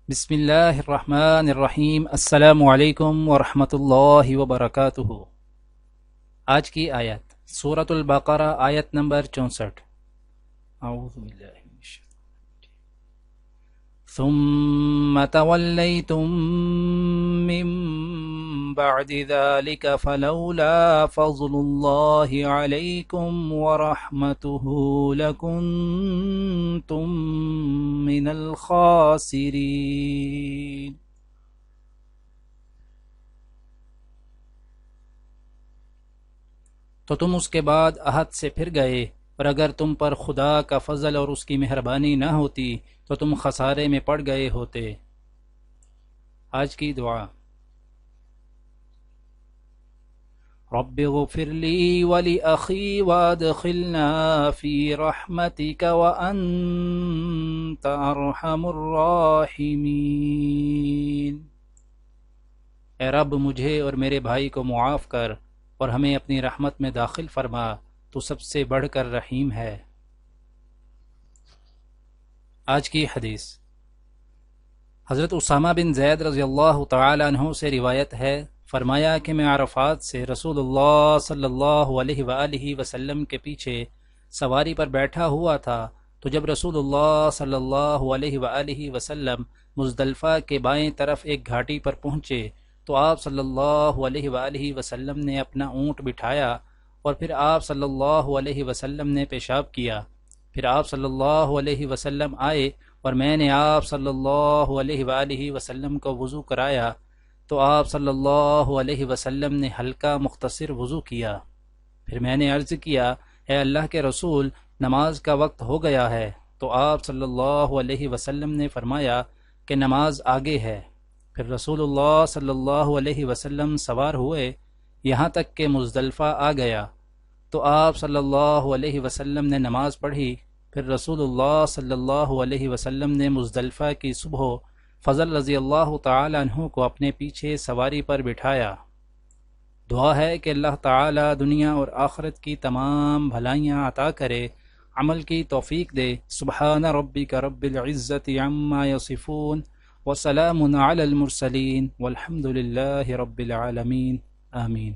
بسم اللہ الرحمن الرحیم۔ السلام علیکم ورحمۃ اللہ وبرکاتہ۔ آج کی آیت سورۃ البقرہ، آیت نمبر 64۔ اعوذ باللہ من الشیطان ثم تولیتم من بعد ذلك فلولا فضل اللہ علیکم ورحمتہ لکنتم من الخاسرین۔ تو تم اس کے بعد عہد سے پھر گئے، اور اگر تم پر خدا کا فضل اور اس کی مہربانی نہ ہوتی تو تم خسارے میں پڑ گئے ہوتے۔ آج کی دعا: رب اغفر لی ولأخی وادخلنا فی رحمتک وانت ارحم الراحمین۔ اے رب، مجھے اور میرے بھائی کو معاف کر اور ہمیں اپنی رحمت میں داخل فرما، تو سب سے بڑھ کر رحیم ہے۔ آج کی حدیث حضرت اسامہ بن زید رضی اللہ تعالی عنہ سے روایت ہے، فرمایا کہ میں عرفات سے رسول اللہ صلی اللہ علیہ وآلہ وسلم کے پیچھے سواری پر بیٹھا ہوا تھا، تو جب رسول اللہ صلی اللہ علیہ وآلہ وسلم مزدلفہ کے بائیں طرف ایک گھاٹی پر پہنچے تو آپ صلی اللہ علیہ وآلہ وسلم نے اپنا اونٹ بٹھایا، اور پھر آپ صلی اللہ علیہ وسلم نے پیشاب کیا۔ پھر آپ صلی اللہ علیہ وسلم آئے اور میں نے آپ صلی اللہ علیہ وآلہ وسلم کو وضو کرایا، تو آپ صلی اللہ علیہ وسلم نے ہلکا مختصر وضو کیا۔ پھر میں نے عرض کیا، اے اللہ کے رسول، نماز کا وقت ہو گیا ہے، تو آپ صلی اللہ علیہ وسلم نے فرمایا کہ نماز آگے ہے۔ پھر رسول اللہ صلی اللہ علیہ وسلم سوار ہوئے یہاں تک کہ مزدلفہ آ گیا، تو آپ صلی اللہ علیہ وسلم نے نماز پڑھی۔ پھر رسول اللہ صلی اللہ علیہ وسلم نے مزدلفہ کی صبح فضل رضی اللہ تعالی عنہ کو اپنے پیچھے سواری پر بٹھایا۔ دعا ہے کہ اللہ تعالی دنیا اور آخرت کی تمام بھلائیاں عطا کرے، عمل کی توفیق دے۔ سبحان ربک رب العزت عما یصفون وسلام علی المرسلین والحمد للہ رب العالمین، آمین۔